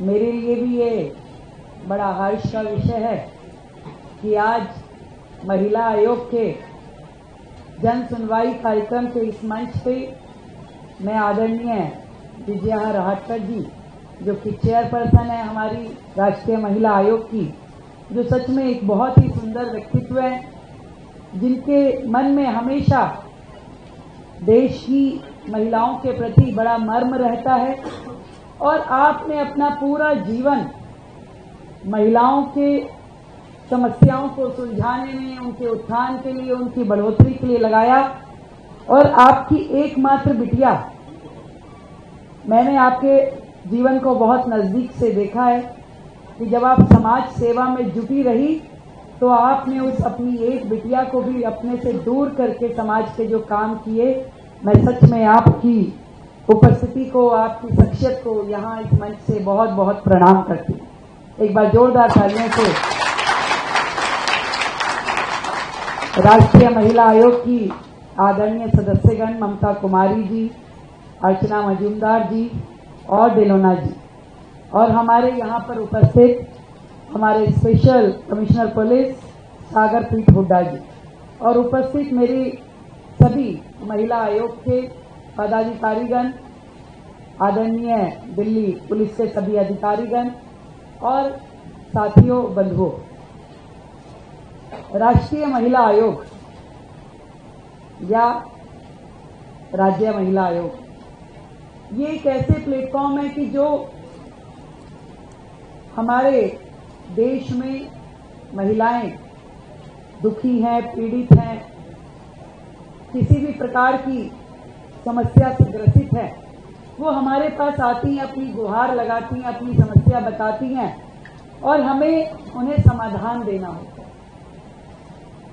मेरे लिए भी ये बड़ा हर्ष का विषय है कि आज महिला आयोग के जन सुनवाई कार्यक्रम के इस मंच पे मैं आदरणीय विजया राहटकर जी, जो कि चेयरपर्सन है हमारी राष्ट्रीय महिला आयोग की, जो सच में एक बहुत ही सुंदर व्यक्तित्व है, जिनके मन में हमेशा देश की महिलाओं के प्रति बड़ा मर्म रहता है और आपने अपना पूरा जीवन महिलाओं के समस्याओं को सुलझाने में, उनके उत्थान के लिए, उनकी बढ़ोतरी के लिए लगाया। और आपकी एकमात्र बिटिया, मैंने आपके जीवन को बहुत नजदीक से देखा है कि जब आप समाज सेवा में जुटी रही तो आपने उस अपनी एक बिटिया को भी अपने से दूर करके समाज के जो काम किए, मैं सच में आपकी उपस्थिति को, आपकी शख्सियत को यहाँ इस मंच से बहुत बहुत प्रणाम करती हूँ। एक बार जोरदार तालियों से राष्ट्रीय महिला आयोग की आदरणीय सदस्यगण ममता कुमारी जी, अर्चना मजूमदार जी और डेलोना जी, और हमारे यहाँ पर उपस्थित हमारे स्पेशल कमिश्नर पुलिस सागर पीठ हुड्डा जी, और उपस्थित मेरी सभी महिला आयोग के पदाधिकारीगण, आदरणीय दिल्ली पुलिस के सभी अधिकारीगण और साथियों, बंधुओं। राष्ट्रीय महिला आयोग या राज्य महिला आयोग ये एक ऐसे प्लेटफॉर्म है कि जो हमारे देश में महिलाएं दुखी हैं, पीड़ित हैं, किसी भी प्रकार की समस्या से ग्रसित है, वो हमारे पास आती हैं, अपनी गुहार लगाती हैं, अपनी समस्या बताती हैं और हमें उन्हें समाधान देना होता है।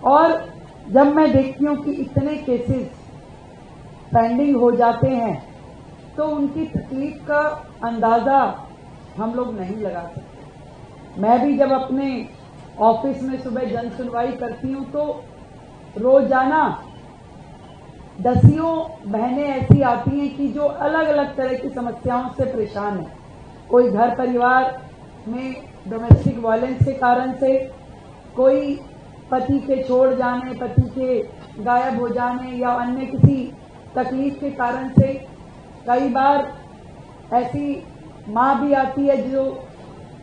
और जब मैं देखती हूँ कि इतने केसेस पेंडिंग हो जाते हैं तो उनकी तकलीफ का अंदाजा हम लोग नहीं लगा सकते। मैं भी जब अपने ऑफिस में सुबह जन सुनवाई करती हूँ तो रोजाना दसियों बहनें ऐसी आती हैं कि जो अलग अलग तरह की समस्याओं से परेशान है। कोई घर परिवार में डोमेस्टिक वायलेंस के कारण से, कोई पति के छोड़ जाने, पति के गायब हो जाने या अन्य किसी तकलीफ के कारण से। कई बार ऐसी माँ भी आती है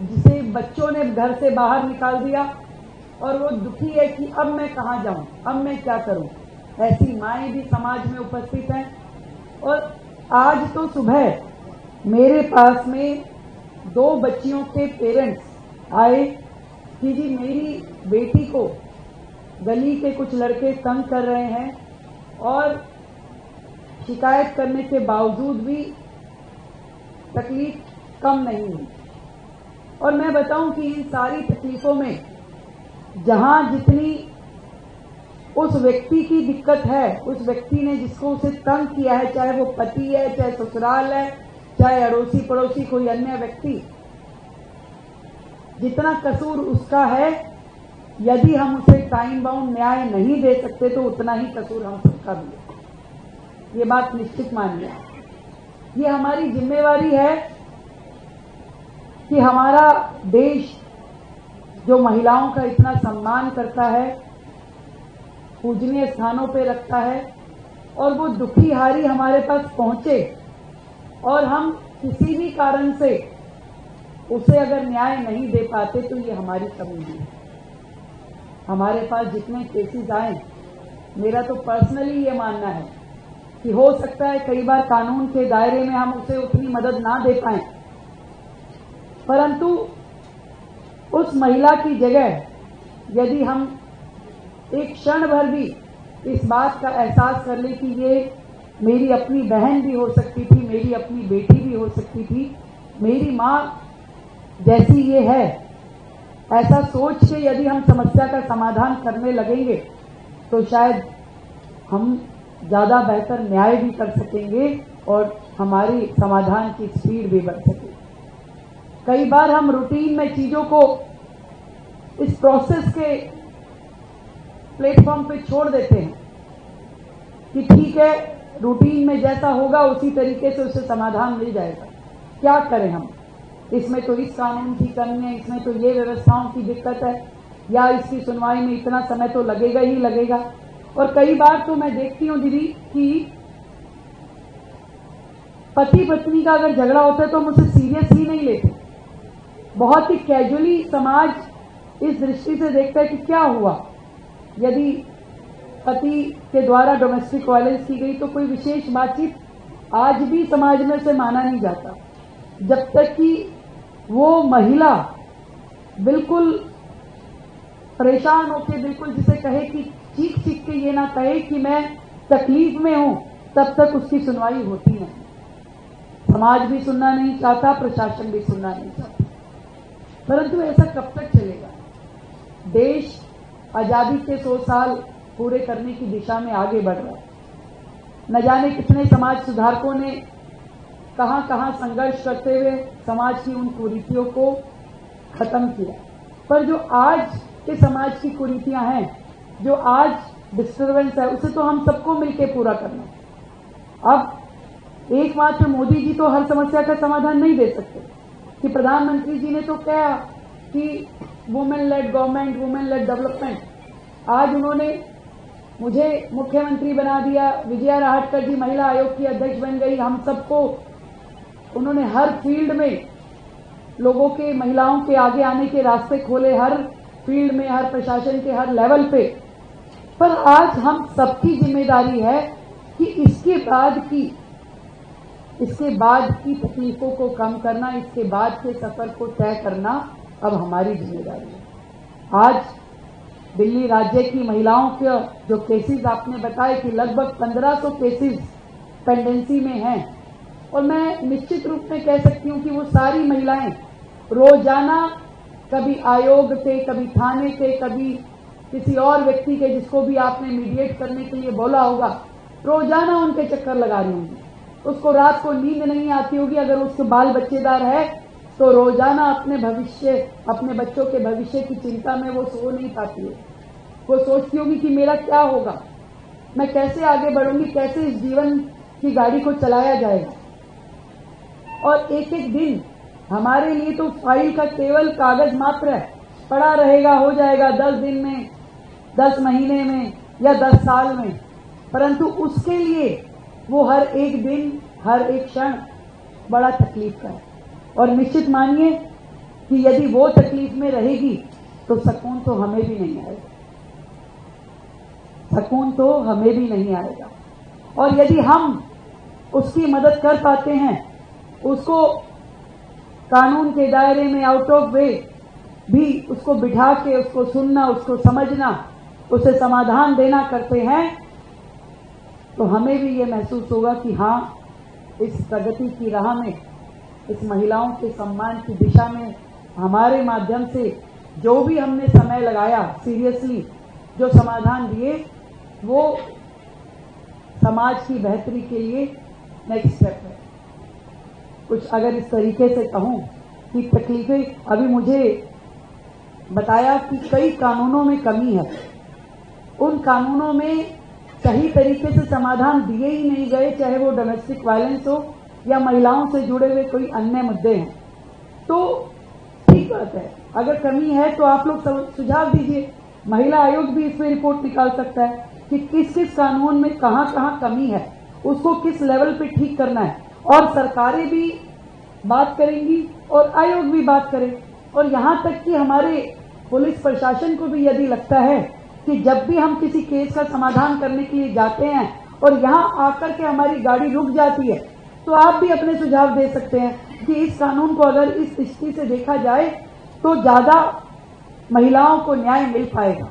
जिसे बच्चों ने घर से बाहर निकाल दिया और वो दुखी है कि अब मैं कहाँ जाऊं, अब मैं क्या करूं। ऐसी माएँ भी समाज में उपस्थित हैं। और आज तो सुबह मेरे पास में 2 बच्चियों के पेरेंट्स आए कि जी मेरी बेटी को गली के कुछ लड़के तंग कर रहे हैं और शिकायत करने के बावजूद भी तकलीफ कम नहीं हुई। और मैं बताऊं कि इन सारी तकलीफों में जहां जितनी उस व्यक्ति की दिक्कत है, उस व्यक्ति ने जिसको उसे तंग किया है, चाहे वो पति है, चाहे ससुराल है, चाहे अड़ोसी पड़ोसी कोई अन्य व्यक्ति, जितना कसूर उसका है, यदि हम उसे टाइम बाउंड न्याय नहीं दे सकते तो उतना ही कसूर हम सबका भी है। ये बात निश्चित मानिए। ये हमारी जिम्मेवारी है कि हमारा देश जो महिलाओं का इतना सम्मान करता है, पूजनीय स्थानों पे रखता है, और वो दुखी हारी हमारे पास पहुंचे और हम किसी भी कारण से उसे अगर न्याय नहीं दे पाते तो ये हमारी कमी है। हमारे पास जितने केसेस आए, मेरा तो पर्सनली ये मानना है कि हो सकता है कई बार कानून के दायरे में हम उसे उतनी मदद ना दे पाएं, परंतु उस महिला की जगह यदि हम एक क्षण भर भी इस बात का एहसास कर ले कि ये मेरी अपनी बहन भी हो सकती थी, मेरी अपनी बेटी भी हो सकती थी, मेरी माँ जैसी ये है, ऐसा सोच के यदि हम समस्या का समाधान करने लगेंगे तो शायद हम ज्यादा बेहतर न्याय भी कर सकेंगे और हमारी समाधान की स्पीड भी बढ़ सकेगी। कई बार हम रूटीन में चीजों को इस प्रोसेस के प्लेटफॉर्म पे छोड़ देते हैं कि ठीक है, रूटीन में जैसा होगा उसी तरीके से उसे समाधान मिल जाएगा। क्या करें हम? इसमें तो इस कानून की कमी है, इसमें तो ये व्यवस्थाओं की दिक्कत है, या इसकी सुनवाई में इतना समय तो लगेगा ही लगेगा। और कई बार तो मैं देखती हूँ दीदी कि पति पत्नी का अगर झगड़ा होता है तो हम उसे सीरियस ही नहीं लेते, बहुत ही कैजुअली समाज इस दृष्टि से देखता है कि क्या हुआ, यदि पति के द्वारा डोमेस्टिक वायलेंस की गई तो कोई विशेष बातचीत आज भी समाज में से माना नहीं जाता, जब तक कि वो महिला बिल्कुल परेशान होकर, बिल्कुल जिसे कहे कि चीख चीख के ये ना कहे कि मैं तकलीफ में हूं, तब तक उसकी सुनवाई होती नहीं। समाज भी सुनना नहीं चाहता, प्रशासन भी सुनना नहीं चाहता। परंतु ऐसा कब तक चलेगा? देश आजादी के 100 साल पूरे करने की दिशा में आगे बढ़ रहा है। न जाने कितने समाज सुधारकों ने कहां कहां संघर्ष करते हुए समाज की उन कुरीतियों को खत्म किया, पर जो आज के समाज की कुरीतियां हैं, जो आज डिस्टर्बेंस है, उसे तो हम सबको मिलकर पूरा करना है। अब एकमात्र मोदी जी तो हर समस्या का समाधान नहीं दे सकते कि प्रधानमंत्री जी ने तो कहा कि women lead government, women lead development, आज उन्होंने मुझे मुख्यमंत्री बना दिया, विजया राहटकर जी महिला आयोग की अध्यक्ष बन गई, हम सबको उन्होंने हर फील्ड में लोगों के, महिलाओं के आगे आने के रास्ते खोले, हर फील्ड में, हर प्रशासन के हर लेवल पे। पर आज हम सबकी जिम्मेदारी है कि इसके बाद की तकलीफों को कम करना, इसके बाद के सफर को तय करना अब हमारी जिम्मेदारी है। आज दिल्ली राज्य की महिलाओं के जो केसेस आपने बताए कि लगभग 1500 केसेस पेंडेंसी में हैं, और मैं निश्चित रूप में कह सकती हूं कि वो सारी महिलाएं रोजाना कभी आयोग के, कभी थाने के, कभी किसी और व्यक्ति के, जिसको भी आपने मीडिएट करने के लिए बोला होगा, रोजाना उनके चक्कर लगा रही होंगी। उसको रात को नींद नहीं आती होगी, अगर उसके बाल बच्चेदार है तो रोजाना अपने बच्चों के भविष्य की चिंता में वो सो नहीं पाती है। वो सोचती होगी कि मेरा क्या होगा, मैं कैसे आगे बढ़ूंगी, कैसे इस जीवन की गाड़ी को चलाया जाएगा। और एक एक दिन हमारे लिए तो फाइल का केवल कागज मात्र है, पड़ा रहेगा, हो जाएगा 10 दिन में, 10 महीने में या 10 साल में, परंतु उसके लिए वो हर एक दिन, हर एक क्षण बड़ा तकलीफ का है। और निश्चित मानिए कि यदि वो तकलीफ में रहेगी तो सुकून तो हमें भी नहीं आएगा, सुकून तो हमें भी नहीं आएगा। और यदि हम उसकी मदद कर पाते हैं, उसको कानून के दायरे में आउट ऑफ वे भी उसको बिठा के उसको सुनना, उसको समझना, उसे समाधान देना करते हैं, तो हमें भी ये महसूस होगा कि हाँ, इस प्रगति की राह में, इस महिलाओं के सम्मान की दिशा में हमारे माध्यम से जो भी हमने समय लगाया, सीरियसली जो समाधान दिए, वो समाज की बेहतरी के लिए नेक्स्ट स्टेप है। कुछ अगर इस तरीके से कहूं कि तकलीफें, अभी मुझे बताया कि कई कानूनों में कमी है, उन कानूनों में सही तरीके से समाधान दिए ही नहीं गए, चाहे वो डोमेस्टिक वायलेंस हो या महिलाओं से जुड़े हुए कोई अन्य मुद्दे हैं। तो ठीक बात है, अगर कमी है तो आप लोग सुझाव दीजिए, महिला आयोग भी इसमें रिपोर्ट निकाल सकता है कि किस किस कानून में कहां कहां कमी है, उसको किस लेवल पे ठीक करना है। और सरकारें भी बात करेंगी और आयोग भी बात करे, और यहां तक कि हमारे पुलिस प्रशासन को भी यदि लगता है कि जब भी हम किसी केस का समाधान करने के लिए जाते हैं और यहां आकर के हमारी गाड़ी रुक जाती है, तो आप भी अपने सुझाव दे सकते हैं कि इस कानून को अगर इस दृष्टि से देखा जाए तो ज्यादा महिलाओं को न्याय मिल पाएगा।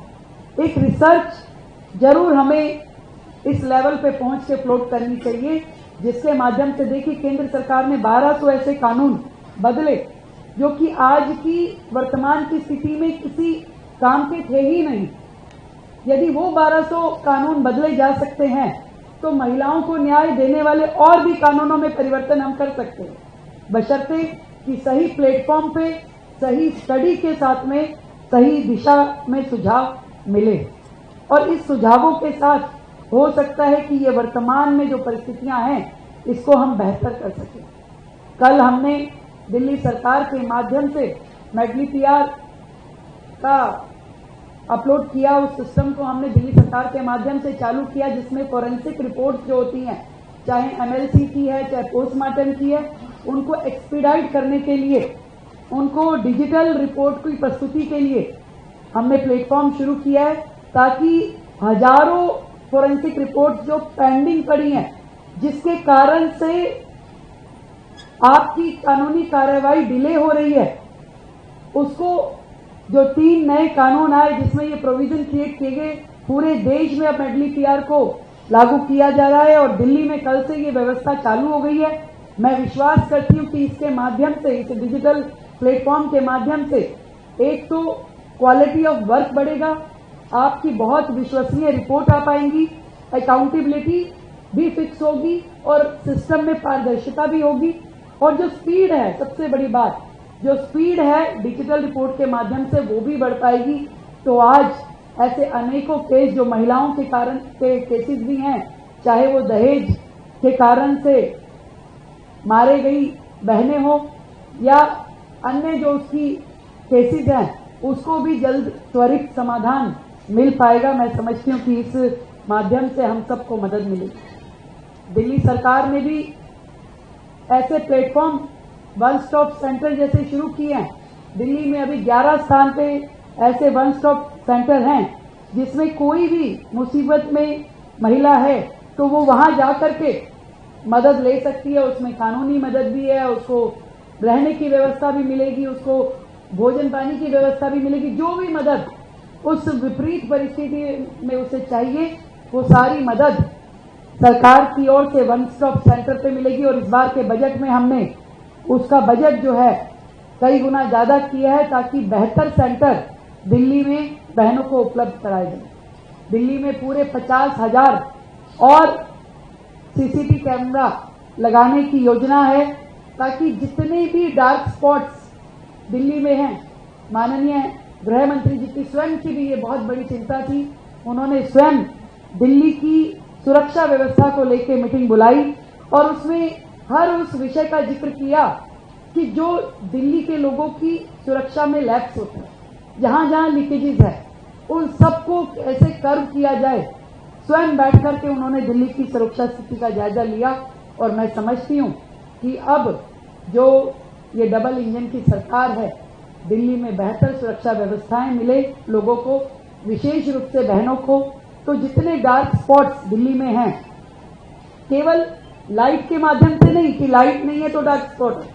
एक रिसर्च जरूर हमें इस लेवल पे पहुंच के फ्लोट करनी चाहिए, जिसके माध्यम से देखिए केंद्र सरकार ने 1200 ऐसे कानून बदले जो कि आज की वर्तमान की स्थिति में किसी काम के थे ही नहीं। यदि वो 1200 कानून बदले जा सकते हैं तो महिलाओं को न्याय देने वाले और भी कानूनों में परिवर्तन हम कर सकते हैं, बशर्ते कि सही प्लेटफॉर्म पे, सही स्टडी के साथ में, सही दिशा में सुझाव मिले। और इस सुझावों के साथ हो सकता है कि ये वर्तमान में जो परिस्थितियां हैं, इसको हम बेहतर कर सकें। कल हमने दिल्ली सरकार के माध्यम से मेडलीपीआर का अपलोड किया, उस सिस्टम को हमने दिल्ली सरकार के माध्यम से चालू किया, जिसमें फोरेंसिक रिपोर्ट जो होती हैं, चाहे एमएलसी की है चाहे पोस्टमार्टम की है, उनको एक्सपीडाइट करने के लिए, उनको डिजिटल रिपोर्ट की प्रस्तुति के लिए हमने प्लेटफॉर्म शुरू किया है, ताकि हजारों फोरेंसिक रिपोर्ट जो पेंडिंग पड़ी हैं, जिसके कारण से आपकी कानूनी कार्रवाई डिले हो रही है, उसको जो 3 नए कानून आए जिसमें ये प्रोविजन क्रिएट किए गए, पूरे देश में अब मेडलीपीआर को लागू किया जा रहा है और दिल्ली में कल से ये व्यवस्था चालू हो गई है। मैं विश्वास करती हूँ कि इसके माध्यम से, इस डिजिटल प्लेटफॉर्म के माध्यम से, एक तो क्वालिटी ऑफ वर्क बढ़ेगा, आपकी बहुत विश्वसनीय रिपोर्ट आ पाएंगी, अकाउंटेबिलिटी भी फिक्स होगी और सिस्टम में पारदर्शिता भी होगी, और जो स्पीड है, सबसे बड़ी बात, जो स्पीड है डिजिटल रिपोर्ट के माध्यम से वो भी बढ़ पाएगी। तो आज ऐसे अनेकों केस जो महिलाओं के कारण के केसेस भी हैं, चाहे वो दहेज के कारण से मारे गई बहनें हो या अन्य जो उसकी केसेस हैं, उसको भी जल्द त्वरित समाधान मिल पाएगा। मैं समझती हूँ कि इस माध्यम से हम सबको मदद मिलेगी। दिल्ली सरकार ने भी ऐसे प्लेटफॉर्म वन स्टॉप सेंटर जैसे शुरू किए हैं। दिल्ली में अभी 11 स्थान पे ऐसे वन स्टॉप सेंटर हैं, जिसमें कोई भी मुसीबत में महिला है तो वो वहां जाकर के मदद ले सकती है। उसमें कानूनी मदद भी है, उसको रहने की व्यवस्था भी मिलेगी, उसको भोजन पानी की व्यवस्था भी मिलेगी। जो भी मदद उस विपरीत परिस्थिति में उसे चाहिए, वो सारी मदद सरकार की ओर से वन स्टॉप सेंटर पे मिलेगी। और इस बार के बजट में हमने उसका बजट जो है कई गुना ज्यादा किया है, ताकि बेहतर सेंटर दिल्ली में बहनों को उपलब्ध कराए जाए। दिल्ली में पूरे 50,000 और सीसीटीवी कैमरा लगाने की योजना है, ताकि जितने भी डार्क स्पॉट्स दिल्ली में हैं, माननीय गृह मंत्री जी की स्वयं की भी ये बहुत बड़ी चिंता थी, उन्होंने स्वयं दिल्ली की सुरक्षा व्यवस्था को लेकर मीटिंग बुलाई और उसमें हर उस विषय का जिक्र किया कि जो दिल्ली के लोगों की सुरक्षा में लैप्स होते हैं, जहां जहां लीकेजेस है, उन सबको कैसे कर्व किया जाए। स्वयं बैठ करके उन्होंने दिल्ली की सुरक्षा स्थिति का जायजा लिया और मैं समझती हूं कि अब जो ये डबल इंजन की सरकार है, दिल्ली में बेहतर सुरक्षा व्यवस्थाएं मिले लोगों को, विशेष रूप से बहनों को। तो जितने डार्क स्पॉट्स दिल्ली में हैं, केवल लाइट के माध्यम से नहीं कि लाइट नहीं है तो डार्क स्पॉट है,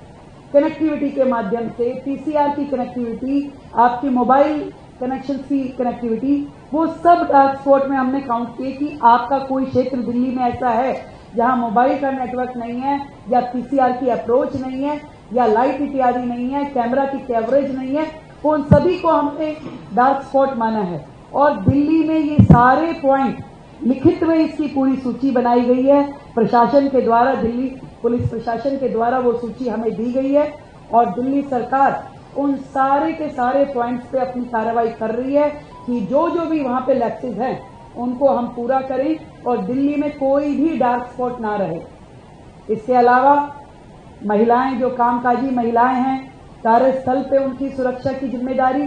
कनेक्टिविटी के माध्यम से, पीसीआर की कनेक्टिविटी, आपकी मोबाइल कनेक्शन की कनेक्टिविटी, वो सब डार्क स्पॉट में हमने काउंट किए कि आपका कोई क्षेत्र दिल्ली में ऐसा है जहां मोबाइल का नेटवर्क नहीं है, या पीसीआर की अप्रोच नहीं है, या लाइट इत्यादि नहीं है, कैमरा की कवरेज नहीं है, उन सभी को हमने डार्क स्पॉट माना है। और दिल्ली में ये सारे पॉइंट लिखित में इसकी पूरी सूची बनाई गई है प्रशासन के द्वारा, दिल्ली पुलिस प्रशासन के द्वारा वो सूची हमें दी गई है और दिल्ली सरकार उन सारे के सारे पॉइंट्स पे अपनी कार्रवाई कर रही है कि जो जो भी वहां पे लैप्सेस हैं उनको हम पूरा करें और दिल्ली में कोई भी डार्क स्पॉट ना रहे। इसके अलावा महिलाएं, जो कामकाजी महिलाएं हैं, कार्यस्थल पे उनकी सुरक्षा की जिम्मेदारी,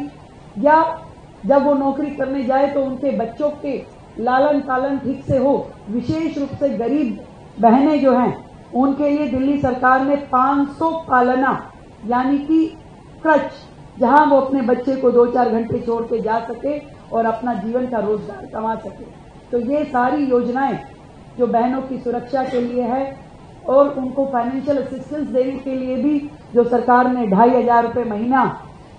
या जब वो नौकरी करने जाए तो उनके बच्चों के लालन पालन ठीक से हो, विशेष रूप से गरीब बहनें जो हैं उनके लिए दिल्ली सरकार ने 500 पालना यानी कि क्रच, जहां वो अपने बच्चे को 2-4 घंटे छोड़ के जा सके और अपना जीवन का रोजगार कमा सके। तो ये सारी योजनाएं जो बहनों की सुरक्षा के लिए है और उनको फाइनेंशियल असिस्टेंस देने के लिए भी जो सरकार ने 2,500 रुपये महीना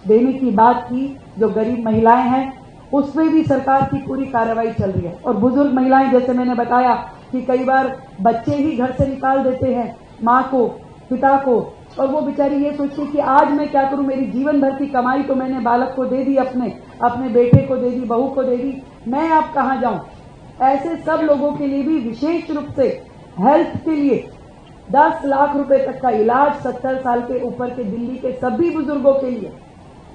देने की बात की, जो गरीब महिलाएं हैं उसमें भी सरकार की पूरी कार्रवाई चल रही है। और बुजुर्ग महिलाएं, जैसे मैंने बताया कि कई बार बच्चे ही घर से निकाल देते हैं माँ को, पिता को, और वो बेचारी ये सोचती कि आज मैं क्या करूं, मेरी जीवन भर की कमाई तो मैंने बालक को दे दी, अपने बेटे को दे दी, बहू को दे दी, मैं अब कहाँ जाऊं। ऐसे सब लोगों के लिए भी विशेष रूप से हेल्थ के लिए 10 लाख रुपए तक का इलाज 70 साल के ऊपर के दिल्ली के सभी बुजुर्गों के लिए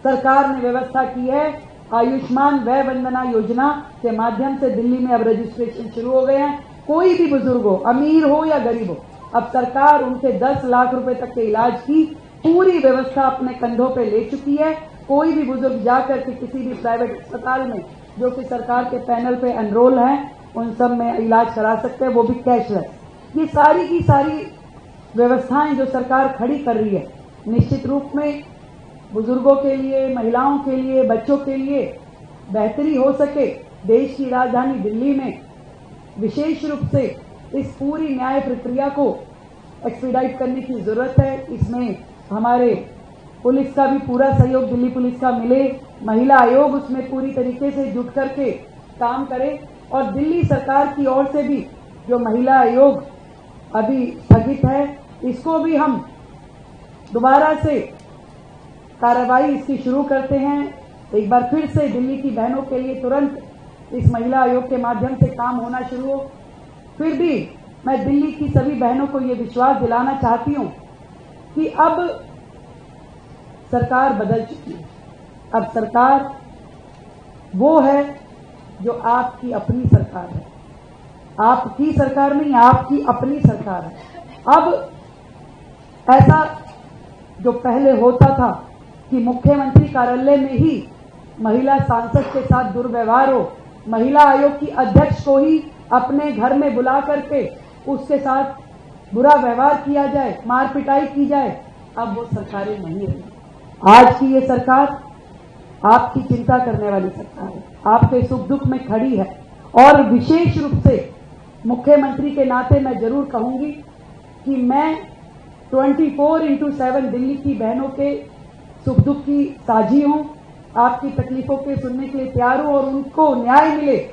सरकार ने व्यवस्था की है। आयुष्मान वय वंदना योजना के माध्यम से दिल्ली में अब रजिस्ट्रेशन शुरू हो गए हैं। कोई भी बुजुर्ग हो, अमीर हो या गरीब हो, अब सरकार उनके 10 लाख रुपए तक के इलाज की पूरी व्यवस्था अपने कंधों पे ले चुकी है। कोई भी बुजुर्ग जाकर के किसी भी प्राइवेट अस्पताल में जो कि सरकार के पैनल पे एनरोल है उन सब में इलाज करा सकते हैं, वो भी कैशलेस। ये सारी की सारी व्यवस्थाएं जो सरकार खड़ी कर रही है, निश्चित रूप में बुजुर्गों के लिए, महिलाओं के लिए, बच्चों के लिए बेहतरी हो सके। देश की राजधानी दिल्ली में विशेष रूप से इस पूरी न्याय प्रक्रिया को एक्सपीडाइट करने की जरूरत है। इसमें हमारे पुलिस का भी पूरा सहयोग, दिल्ली पुलिस का मिले, महिला आयोग उसमें पूरी तरीके से जुट करके काम करे और दिल्ली सरकार की ओर से भी जो महिला आयोग अभी स्थगित है, इसको भी हम दोबारा से कार्रवाई इसकी शुरू करते हैं। एक बार फिर से दिल्ली की बहनों के लिए तुरंत इस महिला आयोग के माध्यम से काम होना शुरू हो। फिर भी मैं दिल्ली की सभी बहनों को ये विश्वास दिलाना चाहती हूं कि अब सरकार बदल चुकी है। अब सरकार वो है जो आपकी अपनी सरकार है, आपकी सरकार नहीं, आपकी अपनी सरकार है। अब ऐसा जो पहले होता था कि मुख्यमंत्री कार्यालय में ही महिला सांसद के साथ दुर्व्यवहार हो, महिला आयोग की अध्यक्ष को ही अपने घर में बुला करके उसके साथ बुरा व्यवहार किया जाए, मार पिटाई की जाए, अब वो सरकारें नहीं रही। आज की ये सरकार आपकी चिंता करने वाली सरकार है, आपके सुख दुख में खड़ी है। और विशेष रूप से मुख्यमंत्री के नाते मैं जरूर कहूंगी कि मैं 24/7 दिल्ली की बहनों के सुख दुख की साझी हूं, आपकी तकलीफों के सुनने के लिए तैयार हूं और उनको न्याय मिले,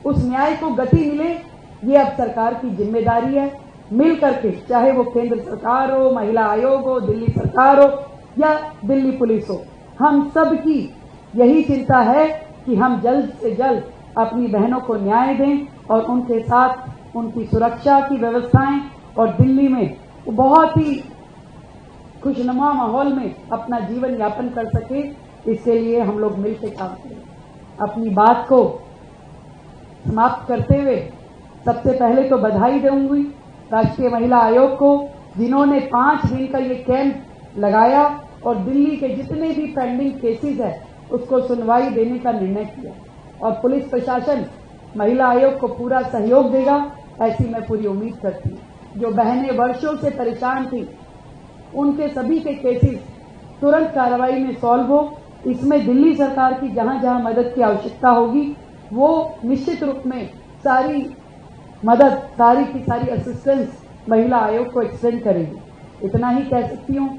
उस न्याय को गति मिले, ये अब सरकार की जिम्मेदारी है। मिल करके, चाहे वो केंद्र सरकार हो, महिला आयोग हो, दिल्ली सरकार हो या दिल्ली पुलिस हो, हम सब की यही चिंता है कि हम जल्द से जल्द अपनी बहनों को न्याय दें और उनके साथ उनकी सुरक्षा की व्यवस्थाएं और दिल्ली में बहुत ही खुशनुमा माहौल में अपना जीवन यापन कर सके, इसके लिए हम लोग मिलकर काम करें। अपनी बात को समाप्त करते हुए सबसे पहले तो बधाई दूंगी राष्ट्रीय महिला आयोग को, जिन्होंने 5 दिन का ये कैंप लगाया और दिल्ली के जितने भी पेंडिंग केसेस है उसको सुनवाई देने का निर्णय किया। और पुलिस प्रशासन महिला आयोग को पूरा सहयोग देगा, ऐसी मैं पूरी उम्मीद करती हूँ। जो बहनें वर्षों से परेशान थी, उनके सभी के केसेस तुरंत कार्रवाई में सॉल्व हो। इसमें दिल्ली सरकार की जहां जहां मदद की आवश्यकता होगी वो निश्चित रूप में सारी मदद, सारी की सारी असिस्टेंस महिला आयोग को एक्सटेंड करेगी। इतना ही कह सकती हूँ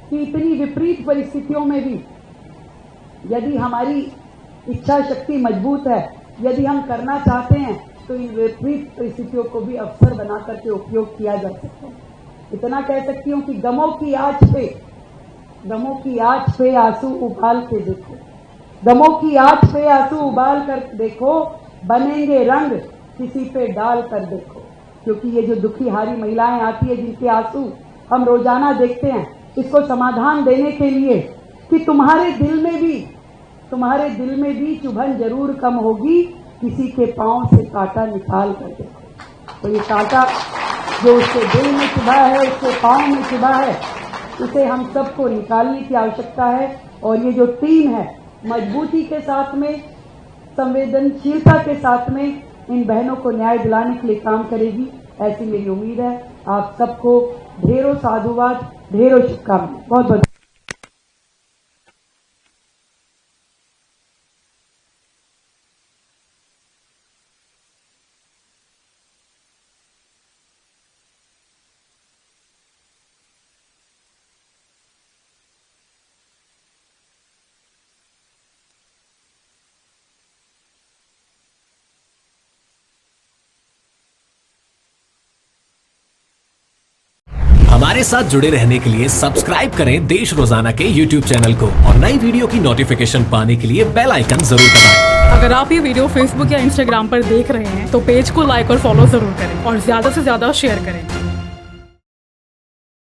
कि इतनी विपरीत परिस्थितियों में भी यदि हमारी इच्छा शक्ति मजबूत है, यदि हम करना चाहते हैं, तो इन विपरीत परिस्थितियों को भी अवसर बना करके उपयोग किया जा सकता है। इतना कह सकती हूँ कि गमों की आंच पे आंसू उबाल के देखो, गमों की आंच पे आंसू उबाल कर देखो, बनेंगे रंग किसी पे डाल कर देखो। क्योंकि ये जो दुखी हारी महिलाएं आती है, जिनके आंसू हम रोजाना देखते हैं, इसको समाधान देने के लिए कि तुम्हारे दिल में भी चुभन जरूर कम होगी, किसी के पांव से कांटा निकाल कर देखो। तो ये कांटा जो उसके दिल में चुभा है, उसके पांव में चुभा है, उसे हम सबको निकालने की आवश्यकता है। और ये जो टीम है, मजबूती के साथ में, संवेदनशीलता के साथ में इन बहनों को न्याय दिलाने के लिए काम करेगी, ऐसी मेरी उम्मीद है। आप सबको ढेरों साधुवाद, ढेरों शुभकामनाएं। बहुत बहुत हमारे साथ जुड़े रहने के लिए सब्सक्राइब करें देश रोजाना के YouTube चैनल को और नई वीडियो की नोटिफिकेशन पाने के लिए बेल आइकन जरूर दबाएं। अगर आप ये वीडियो Facebook या Instagram पर देख रहे हैं तो पेज को लाइक और फॉलो जरूर करें और ज्यादा से ज्यादा शेयर करें।